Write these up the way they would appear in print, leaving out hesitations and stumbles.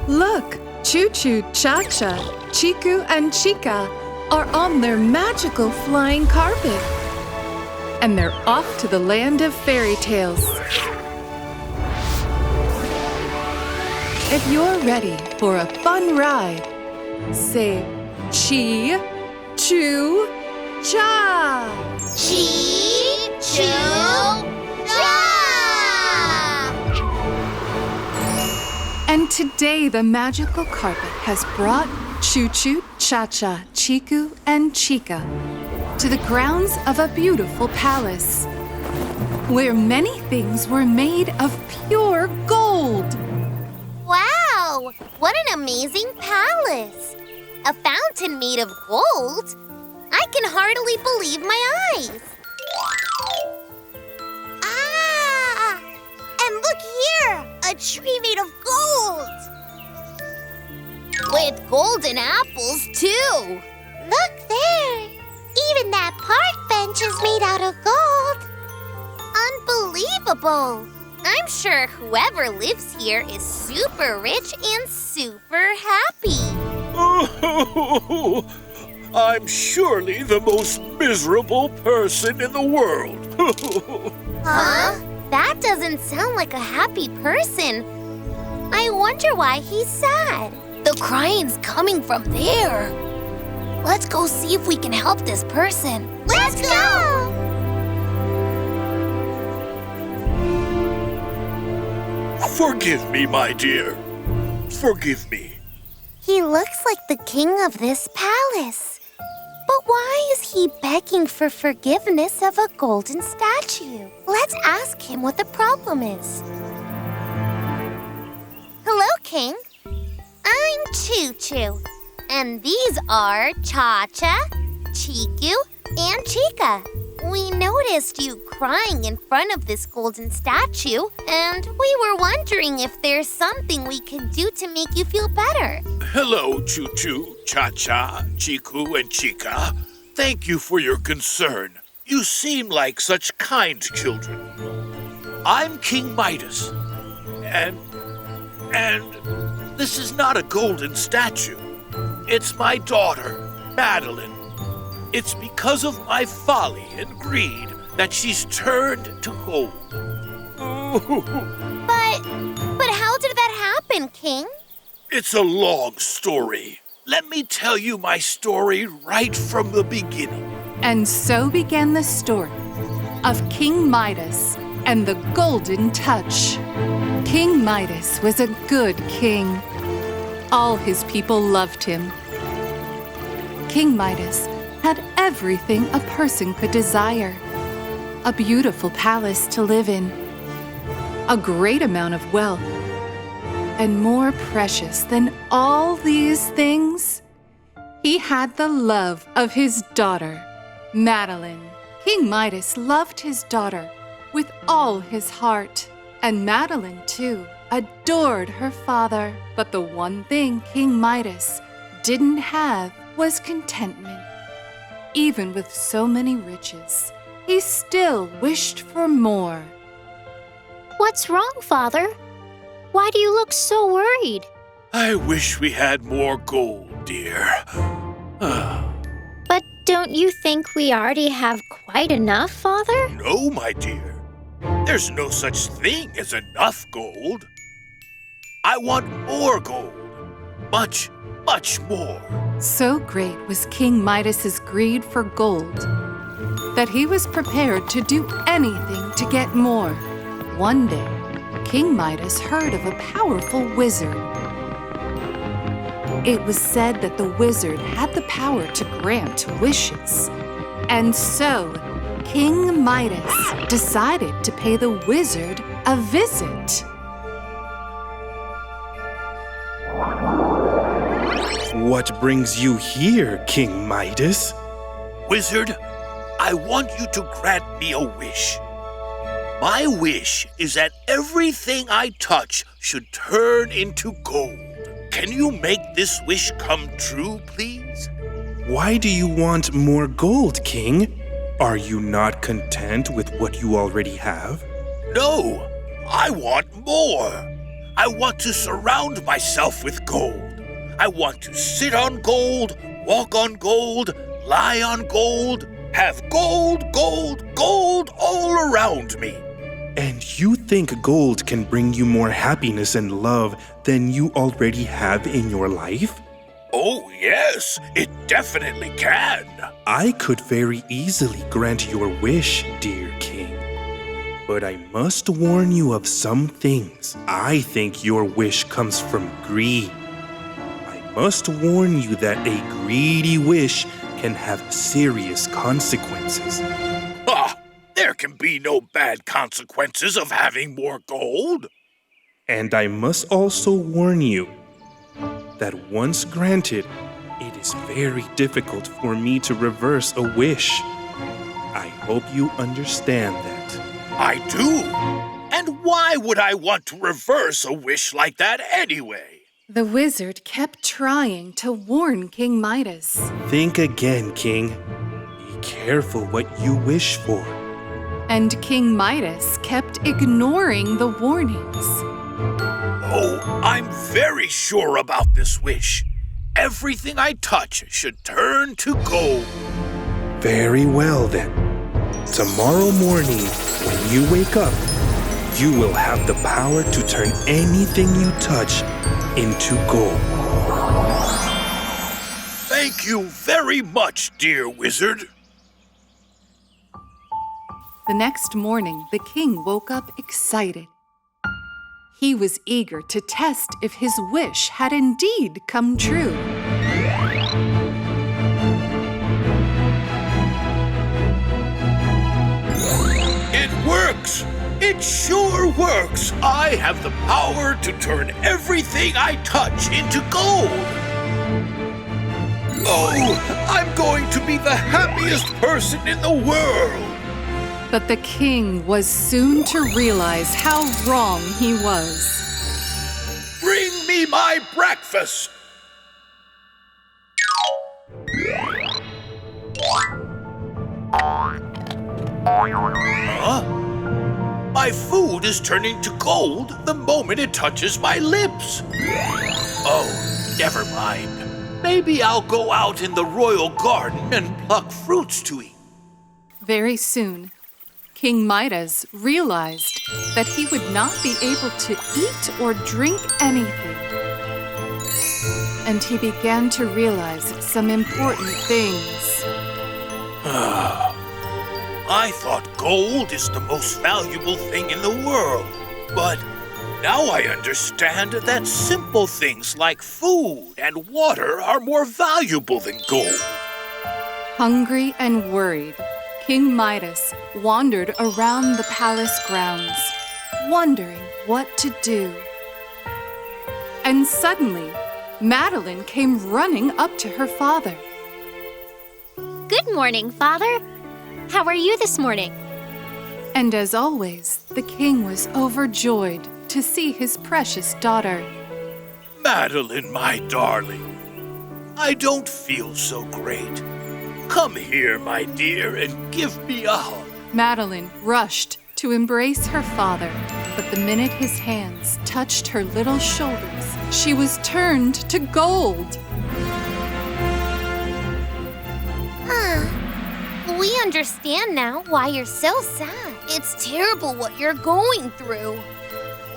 Look, ChuChu, Cha-Cha, Chiku, and Chica are on their magical flying carpet. And they're off to the land of fairy tales. If you're ready for a fun ride, say Chi-Chu-Cha! Chi-Chu-Cha! And today the magical carpet has brought ChuChu, Cha-Cha, Chiku, and Chica to the grounds of a beautiful palace, where many things were made of pure gold. Wow! What an amazing palace! A fountain made of gold? I can hardly believe my eyes. Ah! And look here! A tree made of gold! With golden apples, too! Look there! Even that park bench is made out of gold! Unbelievable! I'm sure whoever lives here is super rich and super happy. Oh, I'm surely the most miserable person in the world. Huh? That doesn't sound like a happy person. I wonder why he's sad. The crying's coming from there. Let's go see if we can help this person. Let's go! Forgive me, my dear. Forgive me. He looks like the king of this palace. But why is he begging for forgiveness of a golden statue? Let's ask him what the problem is. Hello, King. I'm ChuChu. And these are Cha-Cha, Chiku, and Chica. We noticed you crying in front of this golden statue, and we were wondering if there's something we can do to make you feel better. Hello, ChuChu, Cha-Cha, Chiku, and Chica. Thank you for your concern. You seem like such kind children. I'm King Midas, and this is not a golden statue. It's my daughter, Madeline. It's because of my folly and greed that she's turned to gold. But how did that happen, King? It's a long story. Let me tell you my story right from the beginning. And so began the story of King Midas and the Golden Touch. King Midas was a good king. All his people loved him. King Midas had everything a person could desire. A beautiful palace to live in, a great amount of wealth, and more precious than all these things, he had the love of his daughter, Madeline. King Midas loved his daughter with all his heart, and Madeline, too, adored her father. But the one thing King Midas didn't have was contentment. Even with so many riches, he still wished for more. What's wrong, Father? Why do you look so worried? I wish we had more gold, dear. But don't you think we already have quite enough, Father? No, my dear. There's no such thing as enough gold. I want more gold. Much, much more. So great was King Midas's greed for gold that he was prepared to do anything to get more. One day, King Midas heard of a powerful wizard. It was said that the wizard had the power to grant wishes. And so, King Midas decided to pay the wizard a visit. What brings you here, King Midas? Wizard, I want you to grant me a wish. My wish is that everything I touch should turn into gold. Can you make this wish come true, please? Why do you want more gold, King? Are you not content with what you already have? No, I want more. I want to surround myself with gold. I want to sit on gold, walk on gold, lie on gold, have gold, gold, gold all around me. And you think gold can bring you more happiness and love than you already have in your life? Oh, yes, it definitely can. I could very easily grant your wish, dear king. But I must warn you of some things. I think your wish comes from greed. I must warn you that a greedy wish can have serious consequences. Ah, there can be no bad consequences of having more gold. And I must also warn you that once granted, it is very difficult for me to reverse a wish. I hope you understand that. I do. And why would I want to reverse a wish like that anyway? The wizard kept trying to warn King Midas. Think again, King. Be careful what you wish for. And King Midas kept ignoring the warnings. Oh, I'm very sure about this wish. Everything I touch should turn to gold. Very well then. Tomorrow morning, when you wake up, you will have the power to turn anything you touch into gold. Thank you very much, dear wizard. The next morning, the king woke up excited. He was eager to test if his wish had indeed come true. It works! It sure works! I have the power to turn everything I touch into gold! Oh, I'm going to be the happiest person in the world! But the king was soon to realize how wrong he was. Bring me my breakfast! Huh? My food is turning to gold the moment it touches my lips. Oh, never mind. Maybe I'll go out in the royal garden and pluck fruits to eat. Very soon, King Midas realized that he would not be able to eat or drink anything. And he began to realize some important things. I thought gold is the most valuable thing in the world, but now I understand that simple things like food and water are more valuable than gold. Hungry and worried, King Midas wandered around the palace grounds, wondering what to do. And suddenly, Madeline came running up to her father. Good morning, Father. How are you this morning? And as always, the king was overjoyed to see his precious daughter. Madeline, my darling, I don't feel so great. Come here, my dear, and give me a hug. Madeline rushed to embrace her father, but the minute his hands touched her little shoulders, she was turned to gold. We understand now why you're so sad. It's terrible what you're going through.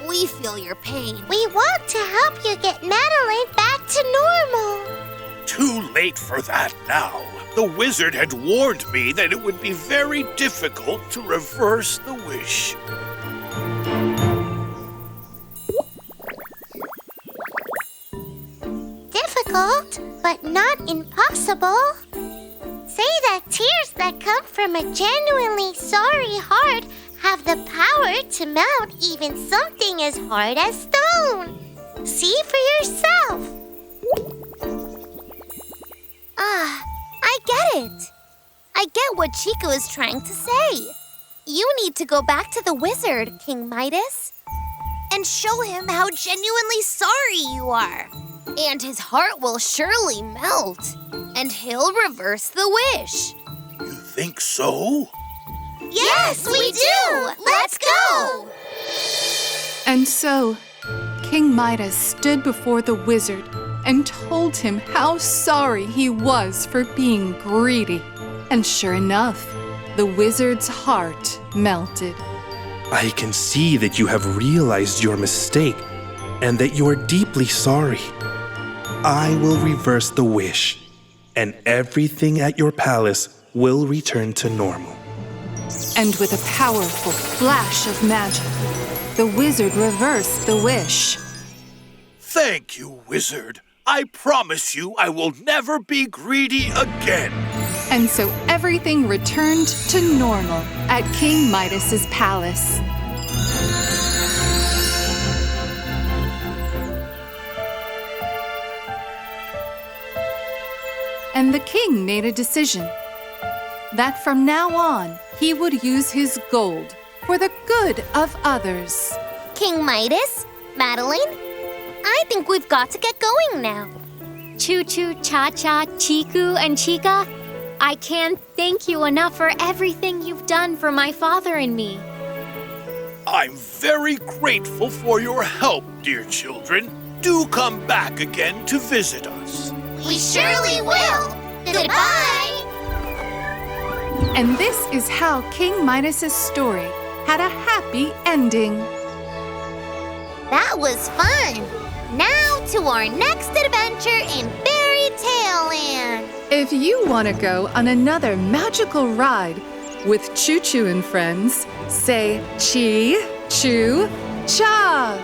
We feel your pain. We want to help you get Madeline back to normal. Too late for that now. The wizard had warned me that it would be very difficult to reverse the wish. Difficult, but not impossible. Say that tears that come from a genuinely sorry heart have the power to melt even something as hard as stone. See for yourself. I get it. I get what Chico is trying to say. You need to go back to the wizard, King Midas, and show him how genuinely sorry you are. And his heart will surely melt, and he'll reverse the wish. You think so? Yes, we do. Let's go. And so, King Midas stood before the wizard and told him how sorry he was for being greedy. And sure enough, the wizard's heart melted. I can see that you have realized your mistake and that you are deeply sorry. I will reverse the wish, and everything at your palace will return to normal. And with a powerful flash of magic, the wizard reversed the wish. Thank you, wizard. I promise you I will never be greedy again. And so everything returned to normal at King Midas's palace. And the king made a decision that from now on, he would use his gold for the good of others. King Midas, Madeline, I think we've got to get going now. ChuChu, Cha-Cha, Chiku, and Chica, I can't thank you enough for everything you've done for my father and me. I'm very grateful for your help, dear children. Do come back again to visit us. We surely will. Goodbye. And this is how King Midas's story had a happy ending. That was fun. Now to our next adventure in Fairy Tale Land. If you want to go on another magical ride with ChuChu and friends, say Chi, Chu, Cha.